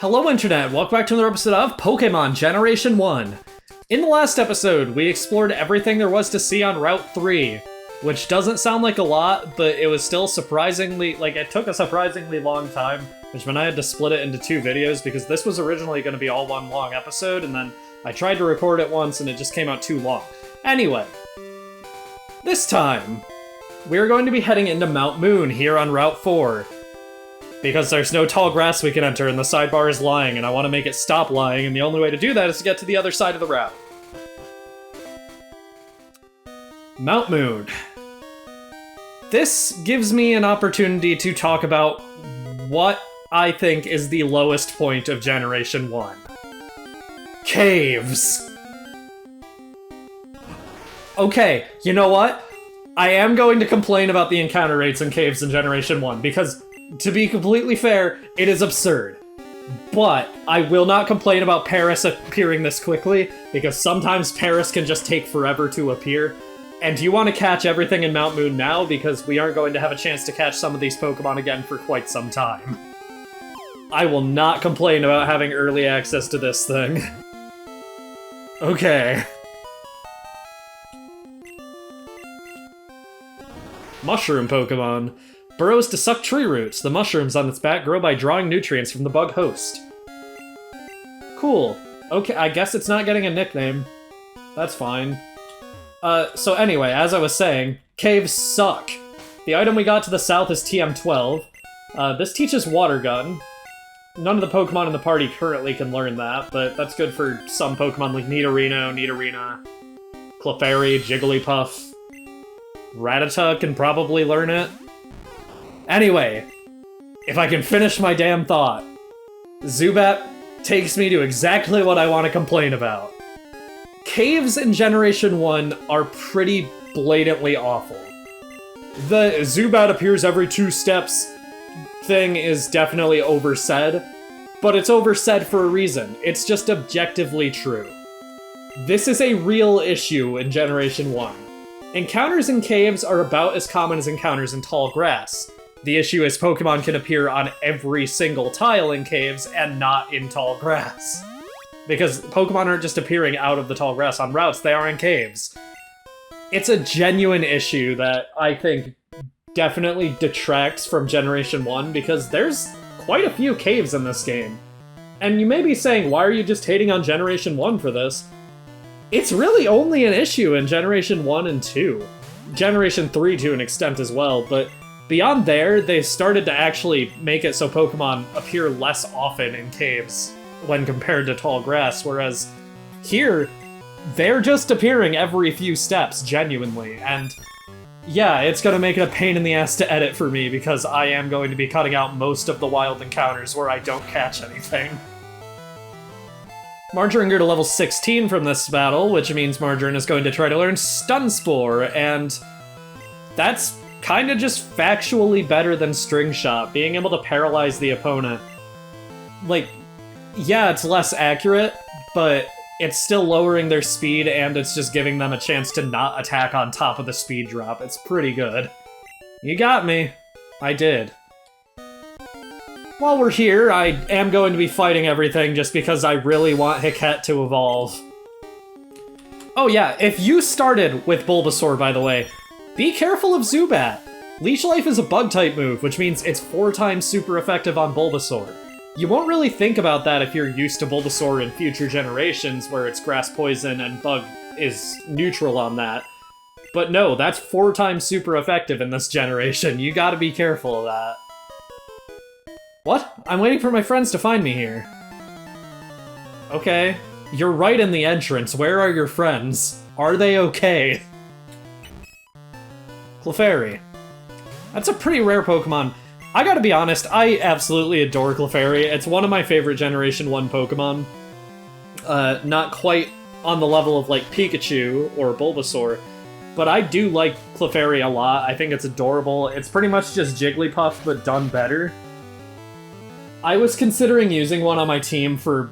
Hello Internet, welcome back to another episode of Pokémon Generation 1. In the last episode, we explored everything there was to see on Route 3, which doesn't sound like a lot, but it was still surprisingly, it took a surprisingly long time, which meant I had to split it into two videos because this was originally going to be all one long episode, and then I tried to record it once and it just came out too long. Anyway, this time, we're going to be heading into Mount Moon here on Route 4. Because there's no tall grass we can enter and the sidebar is lying, and I want to make it stop lying, and the only way to do that is to get to the other side of the route. Mount Moon. This gives me an opportunity to talk about what I think is the lowest point of Generation 1. Caves! Okay, you know what? I am going to complain about the encounter rates in caves in Generation 1, because to be completely fair, it is absurd. But I will not complain about Paris appearing this quickly, because sometimes Paris can just take forever to appear. And you want to catch everything in Mount Moon now, because we aren't going to have a chance to catch some of these Pokemon again for quite some time. I will not complain about having early access to this thing. Okay. Mushroom Pokemon. Burrows to suck tree roots. The mushrooms on its back grow by drawing nutrients from the bug host. Cool. Okay, I guess it's not getting a nickname. That's fine. So anyway, as I was saying, caves suck. The item we got to the south is TM12. This teaches Water Gun. None of the Pokemon in the party currently can learn that, but that's good for some Pokemon like Nidorino, Clefairy, Jigglypuff. Rattata can probably learn it. Anyway, if I can finish my damn thought, Zubat takes me to exactly what I want to complain about. Caves in Generation 1 are pretty blatantly awful. The Zubat appears every 2 steps thing is definitely oversaid, but it's oversaid for a reason. It's just objectively true. This is a real issue in Generation 1. Encounters in caves are about as common as encounters in tall grass. The issue is Pokemon can appear on every single tile in caves and not in tall grass. Because Pokemon aren't just appearing out of the tall grass on routes, they are in caves. It's a genuine issue that I think definitely detracts from Generation 1 because there's quite a few caves in this game. And you may be saying, why are you just hating on Generation 1 for this? It's really only an issue in Generation 1 and 2. Generation 3 to an extent as well, but beyond there, they started to actually make it so Pokemon appear less often in caves when compared to tall grass, whereas here, they're just appearing every few steps, genuinely, and yeah, it's gonna make it a pain in the ass to edit for me because I am going to be cutting out most of the wild encounters where I don't catch anything. Margarine grew to level 16 from this battle, which means Margarine is going to try to learn Stun Spore, and that's kinda just factually better than String Shot, being able to paralyze the opponent. Yeah, it's less accurate, but it's still lowering their speed, and it's just giving them a chance to not attack on top of the speed drop. It's pretty good. You got me. I did. While we're here, I am going to be fighting everything just because I really want Hiket to evolve. Oh yeah, if you started with Bulbasaur, by the way, be careful of Zubat. Leech Life is a bug-type move, which means it's 4 times super effective on Bulbasaur. You won't really think about that if you're used to Bulbasaur in future generations, where it's Grass Poison and Bug is neutral on that. But no, that's 4 times super effective in this generation. You gotta be careful of that. What? I'm waiting for my friends to find me here. Okay. You're right in the entrance. Where are your friends? Are they okay? Clefairy. That's a pretty rare Pokemon. I gotta be honest, I absolutely adore Clefairy. It's one of my favorite Generation 1 Pokemon. Not quite on the level of, Pikachu or Bulbasaur, but I do like Clefairy a lot. I think it's adorable. It's pretty much just Jigglypuff, but done better. I was considering using one on my team for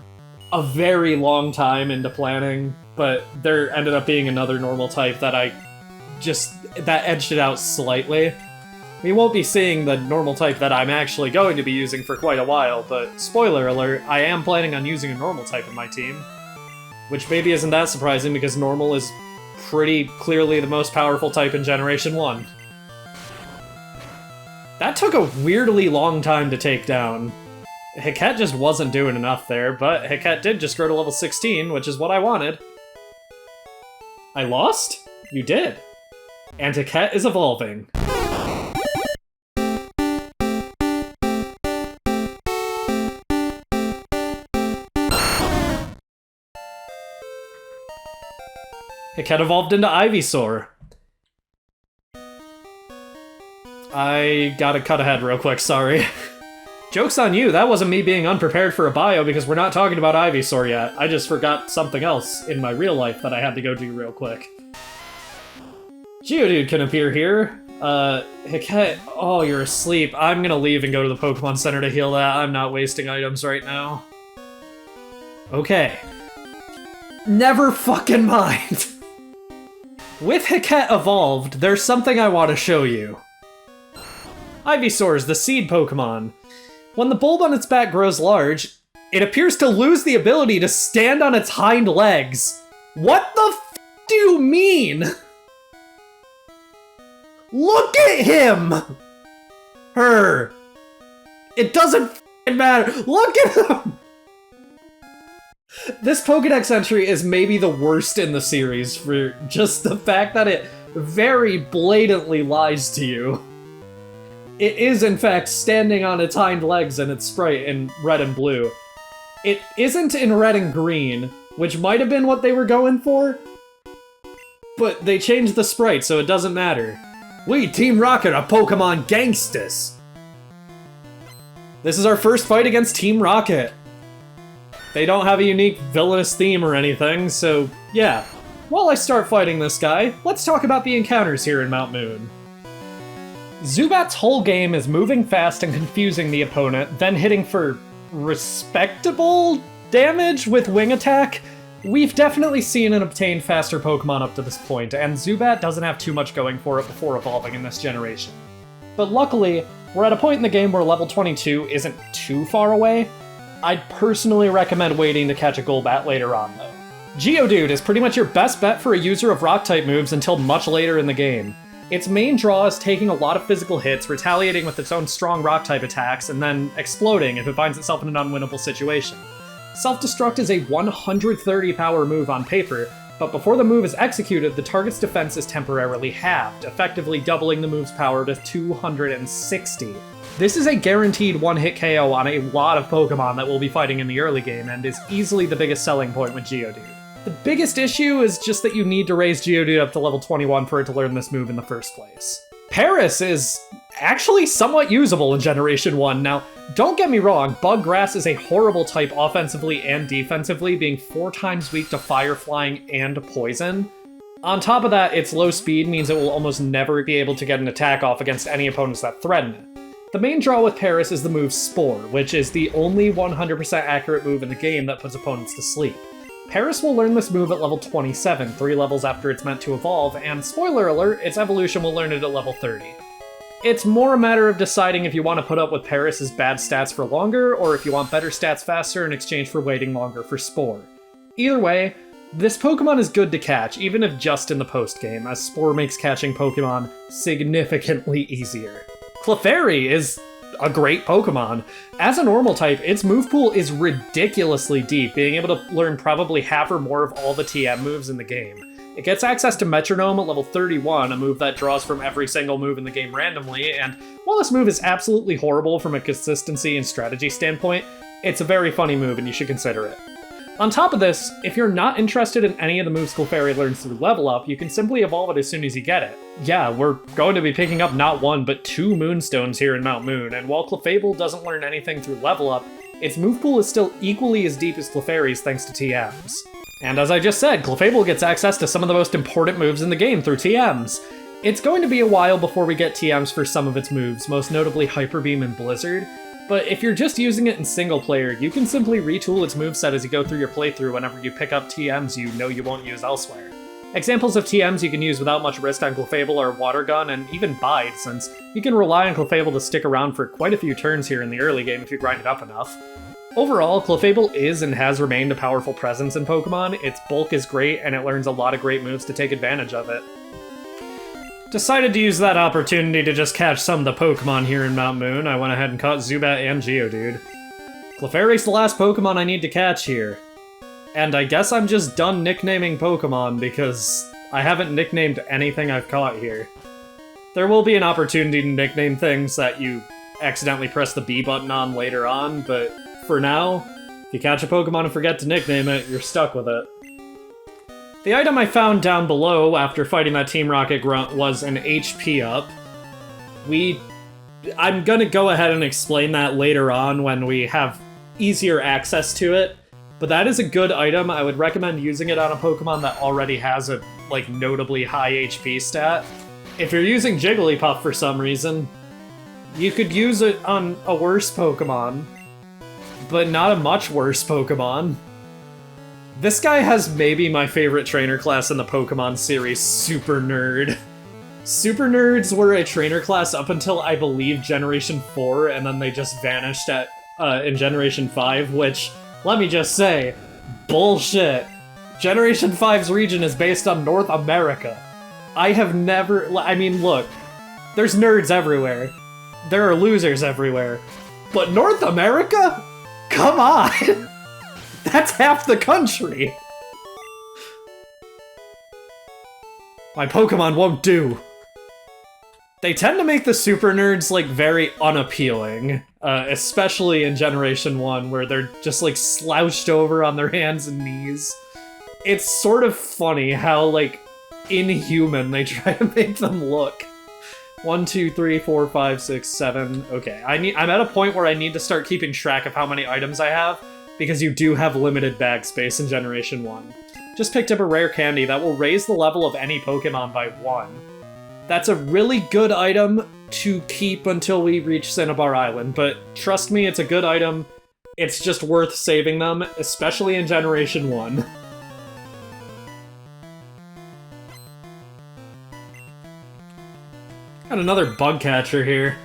a very long time into planning, but there ended up being another normal type that that edged it out slightly. We won't be seeing the normal type that I'm actually going to be using for quite a while, but spoiler alert, I am planning on using a normal type in my team. Which maybe isn't that surprising because normal is pretty clearly the most powerful type in Generation 1. That took a weirdly long time to take down. Hiket just wasn't doing enough there, but Hiket did just grow to level 16, which is what I wanted. I lost? You did. And Hiket is evolving. Hiket evolved into Ivysaur. I gotta cut ahead real quick, sorry. Joke's on you, that wasn't me being unprepared for a bio because we're not talking about Ivysaur yet. I just forgot something else in my real life that I had to go do real quick. Geodude can appear here. Hiket, oh, you're asleep. I'm gonna leave and go to the Pokemon Center to heal that. I'm not wasting items right now. Okay. Never fucking mind. With Hiket evolved, there's something I want to show you. Ivysaur is the seed Pokemon. When the bulb on its back grows large, it appears to lose the ability to stand on its hind legs. What the f do you mean? Look at him! Her. It doesn't f***ing matter. Look at him! This Pokédex entry is maybe the worst in the series for just the fact that it very blatantly lies to you. It is, in fact, standing on its hind legs in its sprite in red and blue. It isn't in red and green, which might have been what they were going for, but they changed the sprite, so it doesn't matter. We, Team Rocket, are Pokemon gangstas! This is our first fight against Team Rocket. They don't have a unique villainous theme or anything, so yeah. While I start fighting this guy, let's talk about the encounters here in Mount Moon. Zubat's whole game is moving fast and confusing the opponent, then hitting for respectable damage with Wing Attack. We've definitely seen and obtained faster Pokemon up to this point, and Zubat doesn't have too much going for it before evolving in this generation. But luckily, we're at a point in the game where level 22 isn't too far away. I'd personally recommend waiting to catch a Golbat later on, though. Geodude is pretty much your best bet for a user of Rock-type moves until much later in the game. Its main draw is taking a lot of physical hits, retaliating with its own strong Rock-type attacks, and then exploding if it finds itself in an unwinnable situation. Self-Destruct is a 130 power move on paper, but before the move is executed, the target's defense is temporarily halved, effectively doubling the move's power to 260. This is a guaranteed one-hit KO on a lot of Pokemon that we'll be fighting in the early game, and is easily the biggest selling point with Geodude. The biggest issue is just that you need to raise Geodude up to level 21 for it to learn this move in the first place. Paris is actually somewhat usable in Generation 1. Now, don't get me wrong, Bug Grass is a horrible type offensively and defensively, being 4 times weak to Fire, Flying, and Poison. On top of that, its low speed means it will almost never be able to get an attack off against any opponents that threaten it. The main draw with Paris is the move Spore, which is the only 100% accurate move in the game that puts opponents to sleep. Paris will learn this move at level 27, 3 levels after it's meant to evolve, and spoiler alert, its evolution will learn it at level 30. It's more a matter of deciding if you want to put up with Paris's bad stats for longer, or if you want better stats faster in exchange for waiting longer for Spore. Either way, this Pokemon is good to catch, even if just in the post-game, as Spore makes catching Pokemon significantly easier. Clefairy is a great Pokemon. As a normal type, its move pool is ridiculously deep, being able to learn probably half or more of all the TM moves in the game. It gets access to Metronome at level 31, a move that draws from every single move in the game randomly, and while this move is absolutely horrible from a consistency and strategy standpoint, it's a very funny move and you should consider it. On top of this, if you're not interested in any of the moves Clefairy learns through level up, you can simply evolve it as soon as you get it. Yeah, we're going to be picking up not 1, but 2 Moonstones here in Mount Moon, and while Clefable doesn't learn anything through level up, its move pool is still equally as deep as Clefairy's thanks to TMs. And as I just said, Clefable gets access to some of the most important moves in the game through TMs. It's going to be a while before we get TMs for some of its moves, most notably Hyper Beam and Blizzard, but if you're just using it in single player, you can simply retool its moveset as you go through your playthrough whenever you pick up TMs you know you won't use elsewhere. Examples of TMs you can use without much risk on Clefable are Water Gun and even Bite, since you can rely on Clefable to stick around for quite a few turns here in the early game if you grind it up enough. Overall, Clefable is and has remained a powerful presence in Pokemon. Its bulk is great, and it learns a lot of great moves to take advantage of it. Decided to use that opportunity to just catch some of the Pokemon here in Mount Moon. I went ahead and caught Zubat and Geodude. Clefairy's the last Pokemon I need to catch here. And I guess I'm just done nicknaming Pokemon because I haven't nicknamed anything I've caught here. There will be an opportunity to nickname things that you accidentally press the B button on later on, but for now, if you catch a Pokemon and forget to nickname it, you're stuck with it. The item I found down below after fighting that Team Rocket grunt was an HP up. I'm gonna go ahead and explain that later on when we have easier access to it. But that is a good item. I would recommend using it on a Pokemon that already has a, notably high HP stat. If you're using Jigglypuff for some reason, you could use it on a worse Pokemon, but not a much worse Pokemon. This guy has maybe my favorite trainer class in the Pokemon series, Super Nerd. Super Nerds were a trainer class up until, I believe, Generation 4, and then they just vanished in Generation 5, which... let me just say, bullshit. Generation 5's region is based on North America. I have never... I mean, look, there's nerds everywhere. There are losers everywhere. But North America? Come on! That's half the country! My Pokemon won't do. They tend to make the super nerds, very unappealing. Especially in Generation 1, where they're just, slouched over on their hands and knees. It's sort of funny how, inhuman they try to make them look. 1, 2, 3, 4, 5, 6, 7... Okay, I'm at a point where I need to start keeping track of how many items I have, because you do have limited bag space in Generation 1. Just picked up a rare candy that will raise the level of any Pokemon by 1. That's a really good item to keep until we reach Cinnabar Island, but trust me, it's a good item. It's just worth saving them, especially in Generation 1. Got another bug catcher here.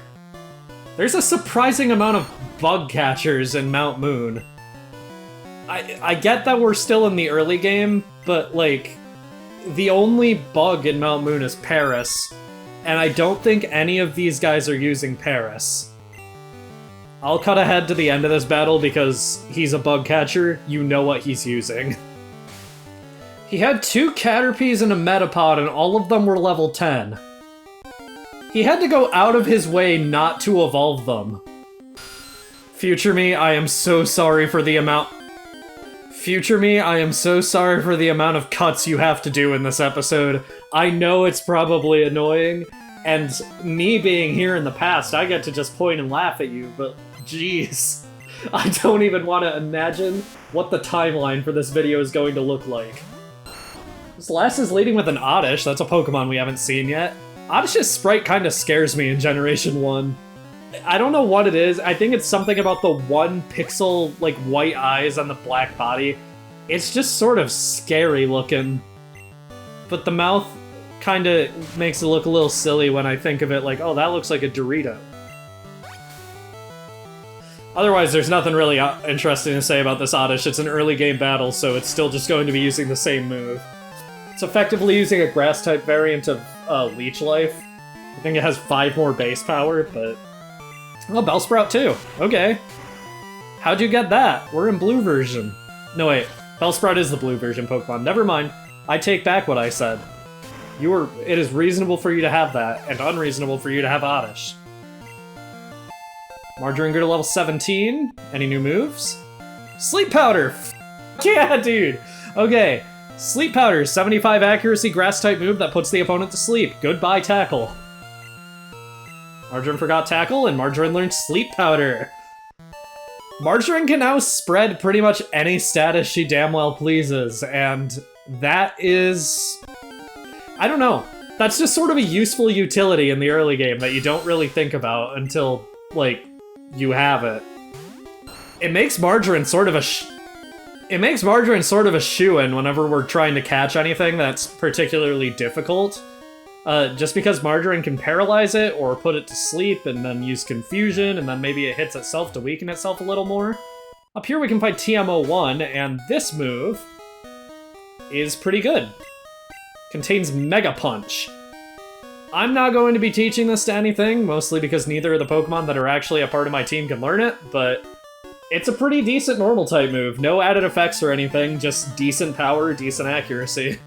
There's a surprising amount of bug catchers in Mount Moon. I get that we're still in the early game, but, the only bug in Mount Moon is Paris, and I don't think any of these guys are using Paris. I'll cut ahead to the end of this battle because he's a bug catcher, you know what he's using. He had 2 Caterpies and a Metapod, and all of them were level 10. He had to go out of his way not to evolve them. Future me, I am so sorry for the amount... Future me, I am so sorry for the amount of cuts you have to do in this episode. I know it's probably annoying, and me being here in the past, I get to just point and laugh at you, but jeez. I don't even want to imagine what the timeline for this video is going to look like. Celeste is leading with an Oddish, that's a Pokemon we haven't seen yet. Oddish's sprite kind of scares me in Generation 1. I don't know what it is. I think it's something about the 1 pixel, white eyes on the black body. It's just sort of scary looking. But the mouth kind of makes it look a little silly when I think of it oh, that looks like a Dorito. Otherwise, there's nothing really interesting to say about this Oddish. It's an early game battle, so it's still just going to be using the same move. It's effectively using a Grass-type variant of Leech Life. I think it has 5 more base power, but... Oh, Bellsprout too. Okay. How'd you get that? We're in blue version. No, wait. Bellsprout is the blue version Pokemon. Never mind. I take back what I said. It is reasonable for you to have that, and unreasonable for you to have Oddish. Margarine to level 17. Any new moves? Sleep Powder! Yeah, dude! Okay. Sleep Powder, 75 accuracy Grass-type move that puts the opponent to sleep. Goodbye, Tackle. Margarine forgot Tackle, and Margarine learned Sleep Powder. Margarine can now spread pretty much any status she damn well pleases, and that is... I don't know. That's just sort of a useful utility in the early game that you don't really think about until, you have it. It makes Margarine sort of a It makes Margarine sort of a shoo-in whenever we're trying to catch anything that's particularly difficult. Just because Margarine can paralyze it or put it to sleep and then use confusion, and then maybe it hits itself to weaken itself a little more. Up here we can fight TM01, and this move is pretty good. Contains Mega Punch. I'm not going to be teaching this to anything, mostly because neither of the Pokemon that are actually a part of my team can learn it, but it's a pretty decent normal type move. No added effects or anything, just decent power, decent accuracy.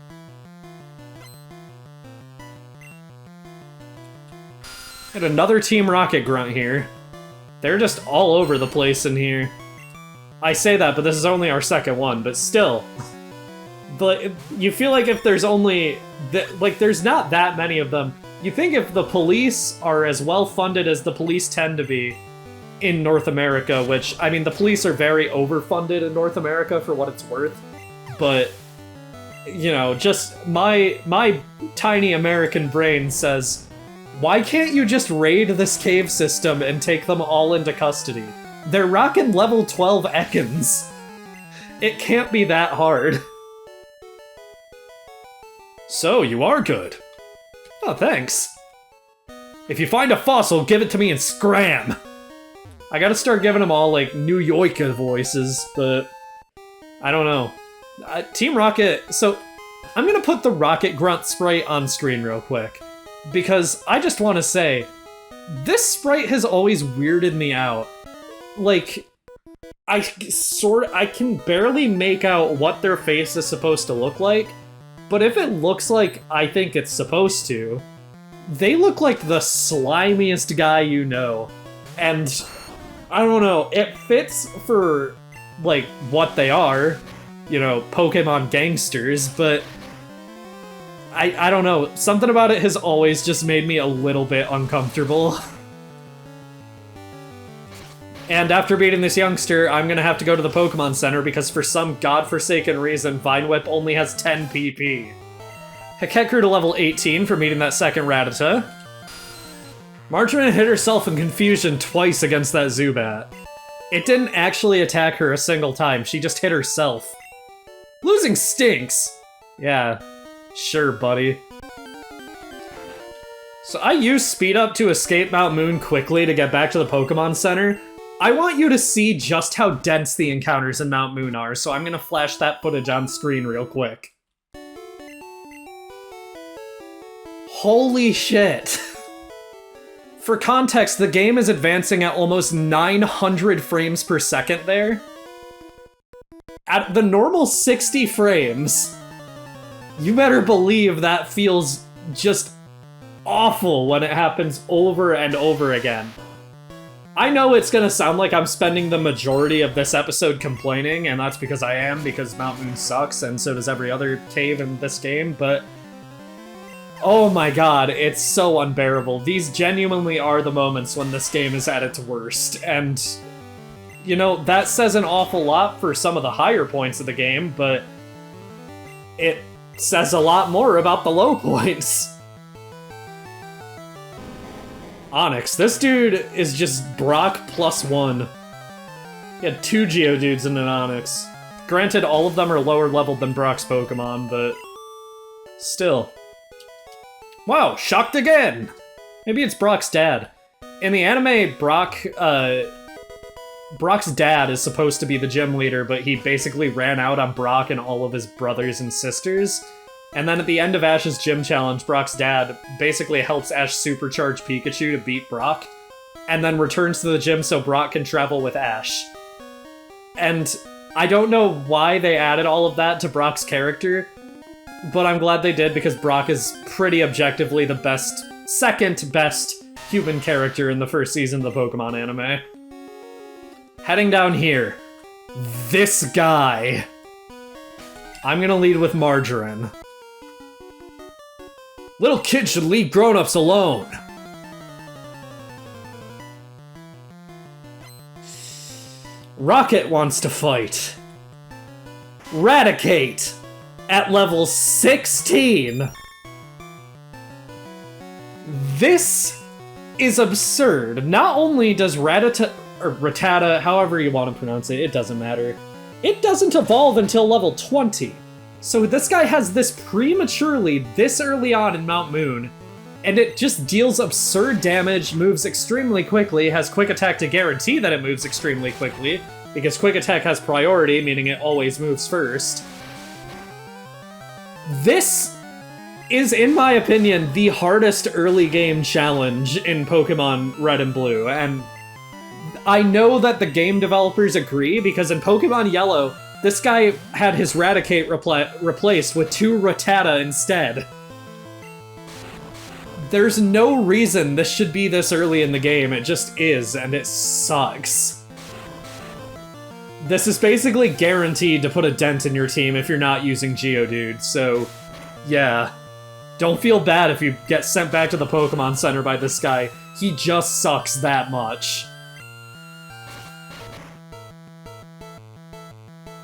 And another Team Rocket grunt here. They're just all over the place in here. I say that, but this is only our second one, but still. But you feel like if there's only... there's not that many of them. You think if the police are as well funded as the police tend to be in North America, which, I mean, the police are very overfunded in North America for what it's worth, but, you know, just my tiny American brain says, why can't you just raid this cave system and take them all into custody? They're rocking level 12 Ekans. It can't be that hard. So, you are good. Oh, thanks. If you find a fossil, give it to me and scram! I gotta start giving them all, like, New Yorker voices, but... I don't know. Team Rocket... So, I'm gonna put the Rocket Grunt sprite on screen real quick. Because I just want to say, this sprite has always weirded me out. Like, I can barely make out what their face is supposed to look like, but if it looks like I think it's supposed to, they look like the slimiest guy you know. And, I don't know, it fits for, like, what they are, you know, Pokemon gangsters, but... I don't know, something about it has always just made me a little bit uncomfortable. And after beating this youngster, I'm gonna have to go to the Pokemon Center because for some godforsaken reason, Vine Whip only has 10 PP. Heket grew to level 18 for meeting that second Rattata. Margarine hit herself in confusion twice against that Zubat. It didn't actually attack her a single time, she just hit herself. Losing stinks! Yeah. Sure, buddy. So I used Speed Up to escape Mount Moon quickly to get back to the Pokemon Center. I want you to see just how dense the encounters in Mount Moon are, so I'm gonna flash that footage on screen real quick. Holy shit. For context, the game is advancing at almost 900 frames per second there. At the normal 60 frames... You better believe that feels just awful when it happens over and over again. I know it's gonna sound like I'm spending the majority of this episode complaining, and that's because I am, because Mount Moon sucks, and so does every other cave in this game, but... Oh my god, it's so unbearable. These genuinely are the moments when this game is at its worst, and... You know, that says an awful lot for some of the higher points of the game, but... It says a lot more about the low points. Onyx. This dude is just Brock +1. He had 2 Geodudes in an Onyx. Granted, all of them are lower leveled than Brock's Pokemon, but... Still. Wow, shocked again! Maybe it's Brock's dad. In the anime, Brock's dad is supposed to be the gym leader, but he basically ran out on Brock and all of his brothers and sisters. And then at the end of Ash's gym challenge, Brock's dad basically helps Ash supercharge Pikachu to beat Brock, and then returns to the gym so Brock can travel with Ash. And I don't know why they added all of that to Brock's character, but I'm glad they did because Brock is pretty objectively the best, second best human character in the first season of the Pokemon anime. Heading down here. This guy. I'm gonna lead with Margarine. Little kids should leave grown-ups alone. Rocket wants to fight. Raticate at level 16. This is absurd. Not only does Rattata, however you want to pronounce it, it doesn't matter. it doesn't evolve until level 20. So this guy has this prematurely, this early on in Mount Moon, and it just deals absurd damage, moves extremely quickly, has quick attack to guarantee that it moves extremely quickly, because quick attack has priority, meaning it always moves first. This is, in my opinion, the hardest early game challenge in Pokemon Red and Blue, and I know that the game developers agree, because in Pokemon Yellow, this guy had his Raticate replaced with 2 Rattata instead. There's no reason this should be this early in the game, it just is, and it sucks. This is basically guaranteed to put a dent in your team if you're not using Geodude, so yeah. Don't feel bad if you get sent back to the Pokemon Center by this guy. He just sucks that much.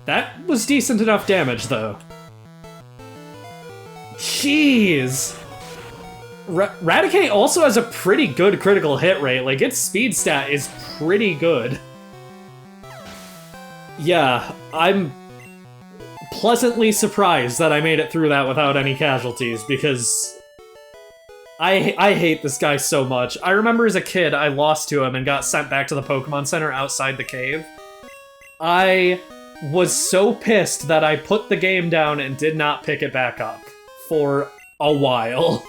That was decent enough damage, though. Jeez! Raticate also has a pretty good critical hit rate. Like, its speed stat is pretty good. Yeah, I'm pleasantly surprised that I made it through that without any casualties, because I hate this guy so much. I remember as a kid, I lost to him and got sent back to the Pokemon Center outside the cave. I was so pissed that I put the game down and did not pick it back up for a while.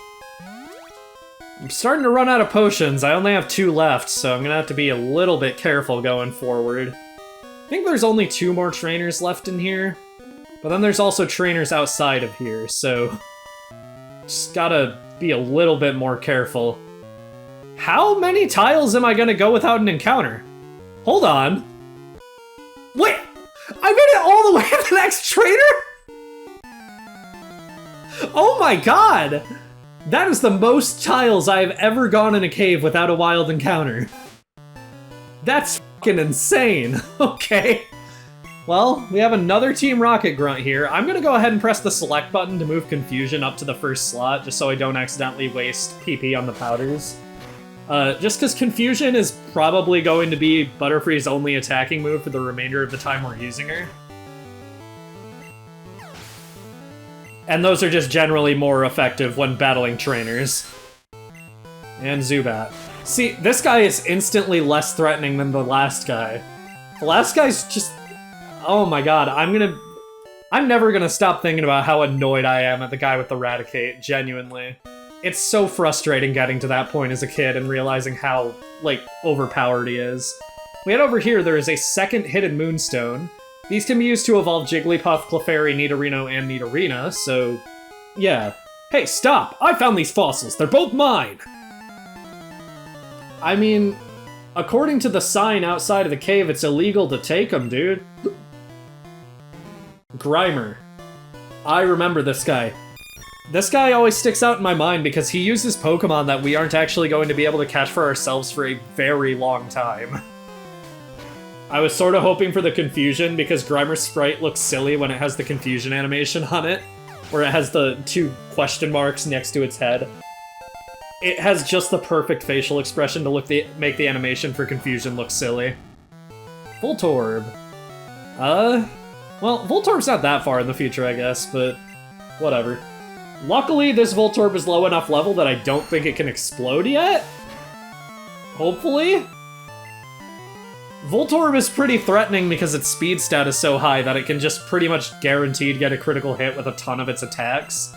I'm starting to run out of potions. I only have 2 left, so I'm gonna have to be a little bit careful going forward. I think there's only 2 more trainers left in here, but then there's also trainers outside of here, so just gotta be a little bit more careful. How many tiles am I gonna go without an encounter? Hold on. Wait! I made it all the way to the next trainer?! Oh my god! That is the most tiles I have ever gone in a cave without a wild encounter. That's fucking insane. Okay. Well, we have another Team Rocket Grunt here. I'm gonna go ahead and press the select button to move Confusion up to the first slot, just so I don't accidentally waste PP on the powders. Just because Confusion is probably going to be Butterfree's only attacking move for the remainder of the time we're using her. And those are just generally more effective when battling trainers. And Zubat. See, this guy is instantly less threatening than the last guy. The last guy's just... Oh my god, I'm never gonna stop thinking about how annoyed I am at the guy with the Raticate, genuinely. It's so frustrating getting to that point as a kid and realizing how, like, overpowered he is. We head over here, there is a second hidden Moonstone. These can be used to evolve Jigglypuff, Clefairy, Nidorino, and Nidorina, so... yeah. Hey, stop! I found these fossils! They're both mine! I mean, according to the sign outside of the cave, it's illegal to take them, dude. Grimer. I remember this guy. This guy always sticks out in my mind because he uses Pokemon that we aren't actually going to be able to catch for ourselves for a very long time. I was sort of hoping for the Confusion because Grimer's sprite looks silly when it has the Confusion animation on it, where it has the 2 question marks next to its head. It has just the perfect facial expression to make the animation for Confusion look silly. Voltorb. Well, Voltorb's not that far in the future, I guess, but whatever. Luckily, this Voltorb is low enough level that I don't think it can explode yet? Hopefully? Voltorb is pretty threatening because its speed stat is so high that it can just pretty much guaranteed get a critical hit with a ton of its attacks.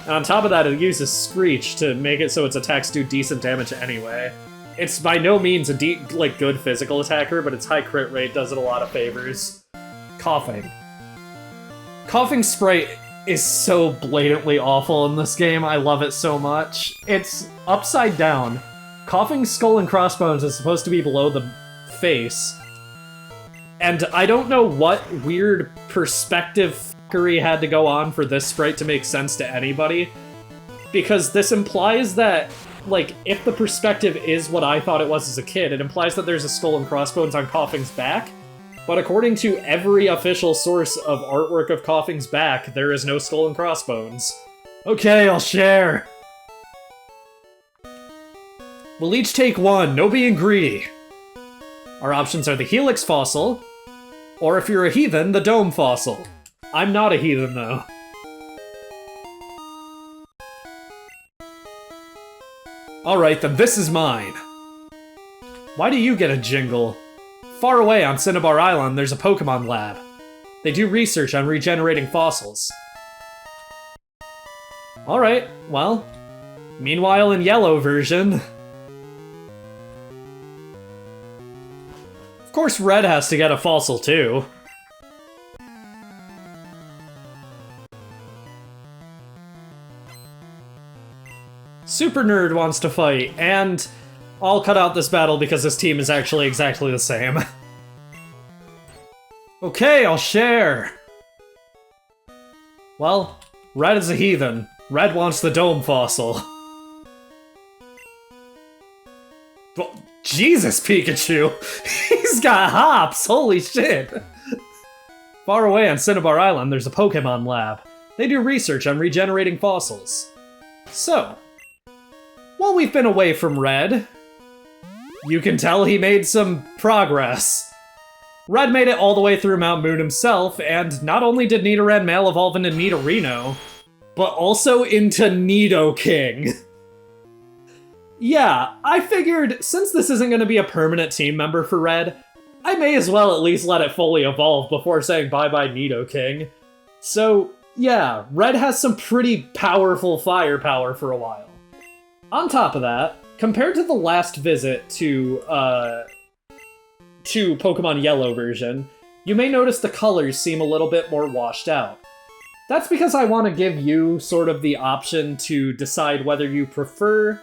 And on top of that, it uses Screech to make it so its attacks do decent damage anyway. It's by no means a good physical attacker, but its high crit rate does it a lot of favors. Coughing. Coughing sprite is so blatantly awful in this game, I love it so much. It's upside down. Coughing's skull and crossbones is supposed to be below the face. And I don't know what weird perspective fuckery had to go on for this sprite to make sense to anybody, because this implies that, like, if the perspective is what I thought it was as a kid, it implies that there's a skull and crossbones on Coughing's back, but according to every official source of artwork of Coughing's back, there is no skull and crossbones. Okay, I'll share! We'll each take one, no being greedy. Our options are the Helix Fossil, Or if you're a heathen, the dome fossil. I'm not a heathen, though. Alright, then this is mine. Why do you get a jingle? Far away on Cinnabar Island, there's a Pokémon lab. They do research on regenerating fossils. Alright, well. Meanwhile, in yellow version... Of course, red has to get a fossil, too. Super Nerd wants to fight, and I'll cut out this battle because this team is actually exactly the same. Okay, I'll share! Well, red is a heathen. Red wants the dome fossil. Well, Jesus, Pikachu! He's got hops! Holy shit! Far away on Cinnabar Island, there's a Pokémon lab. They do research on regenerating fossils. So, while we've been away from Red, you can tell he made some progress. Red made it all the way through Mount Moon himself, and not only did Nidoran male evolve into Nidorino, but also into Nidoking. Yeah, I figured since this isn't going to be a permanent team member for Red, I may as well at least let it fully evolve before saying bye-bye Nidoking. So, yeah, Red has some pretty powerful firepower for a while. On top of that, compared to the last visit to Pokemon Yellow version, you may notice the colors seem a little bit more washed out. That's because I want to give you sort of the option to decide whether you prefer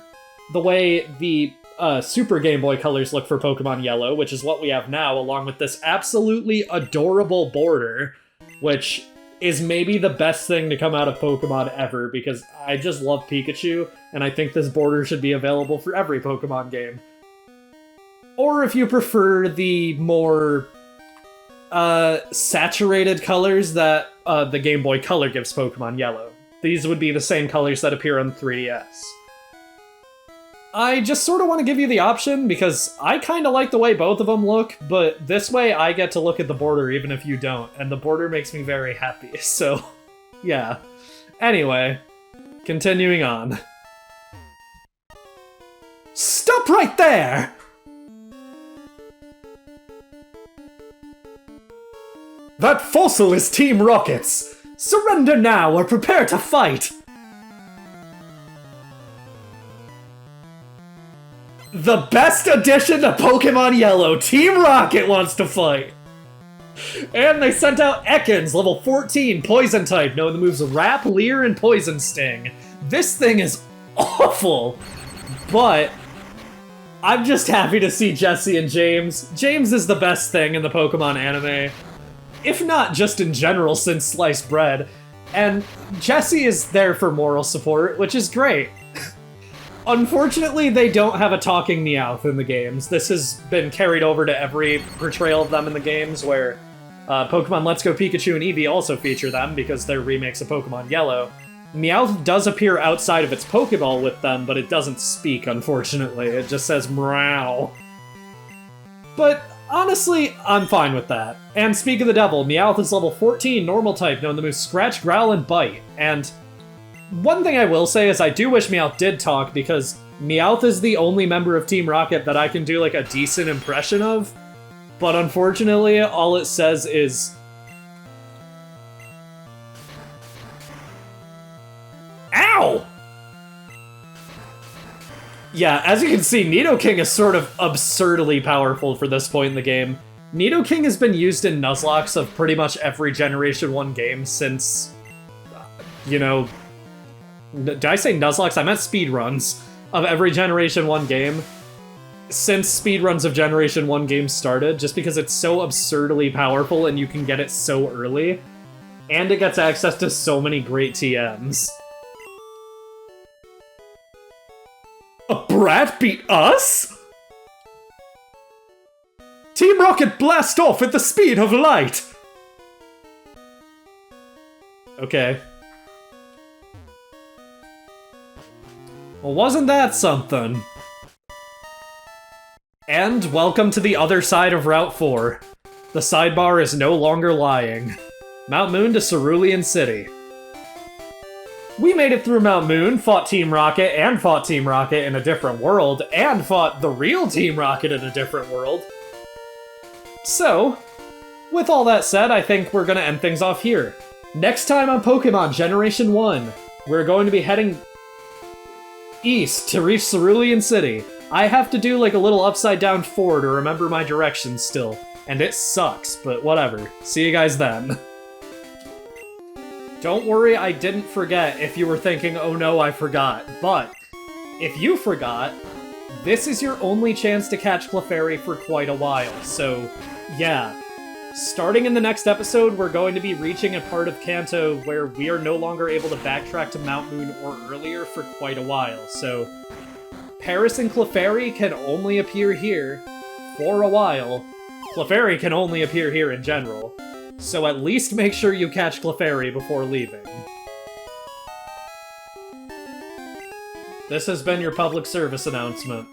the way the Super Game Boy colors look for Pokemon Yellow, which is what we have now, along with this absolutely adorable border, which is maybe the best thing to come out of Pokemon ever, because I just love Pikachu, and I think this border should be available for every Pokemon game. Or if you prefer the more saturated colors that the Game Boy Color gives Pokemon Yellow. These would be the same colors that appear on 3DS. I just sort of want to give you the option because I kind of like the way both of them look, but this way I get to look at the border even if you don't, and the border makes me very happy, so yeah. Anyway, continuing on. Stop right there! That fossil is Team Rocket's! Surrender now or prepare to fight! The best addition to Pokemon Yellow! Team Rocket wants to fight! And they sent out Ekans, level 14, Poison type, knowing the moves Wrap, Leer, and Poison Sting. This thing is awful! But I'm just happy to see Jesse and James. James is the best thing in the Pokemon anime. If not just in general since sliced bread. And Jesse is there for moral support, which is great. Unfortunately, they don't have a talking Meowth in the games. This has been carried over to every portrayal of them in the games, where Pokemon Let's Go Pikachu and Eevee also feature them because they're remakes of Pokemon Yellow. Meowth does appear outside of its Pokeball with them, but it doesn't speak, unfortunately. It just says meow. But honestly, I'm fine with that. And speak of the devil, Meowth is level 14, normal type, knowing the moves Scratch, Growl, and Bite. And one thing I will say is I do wish Meowth did talk, because Meowth is the only member of Team Rocket that I can do like a decent impression of. But unfortunately, all it says is... Ow! Yeah, as you can see, Nidoking is sort of absurdly powerful for this point in the game. Nidoking has been used in Nuzlocke of pretty much every Generation 1 game since, you know... Did I say Nuzlocke? I meant speedruns of every Generation 1 game since speedruns of Generation 1 games started, just because it's so absurdly powerful and you can get it so early. And it gets access to so many great TMs. A brat beat us? Team Rocket blast off at the speed of light! Okay. Well, wasn't that something? And welcome to the other side of Route 4. The sidebar is no longer lying. Mount Moon to Cerulean City. We made it through Mount Moon, fought Team Rocket, and fought Team Rocket in a different world, and fought the real Team Rocket in a different world. So, with all that said, I think we're gonna end things off here. Next time on Pokémon Generation 1, we're going to be heading east to reach Cerulean City. I have to do like a little upside down 4 to remember my directions still. And it sucks, but whatever. See you guys then. Don't worry, I didn't forget if you were thinking, oh no, I forgot. But, if you forgot, this is your only chance to catch Clefairy for quite a while, so yeah. Starting in the next episode, we're going to be reaching a part of Kanto where we are no longer able to backtrack to Mount Moon or earlier for quite a while, so Paris and Clefairy can only appear here for a while. Clefairy can only appear here in general, so at least make sure you catch Clefairy before leaving. This has been your public service announcement.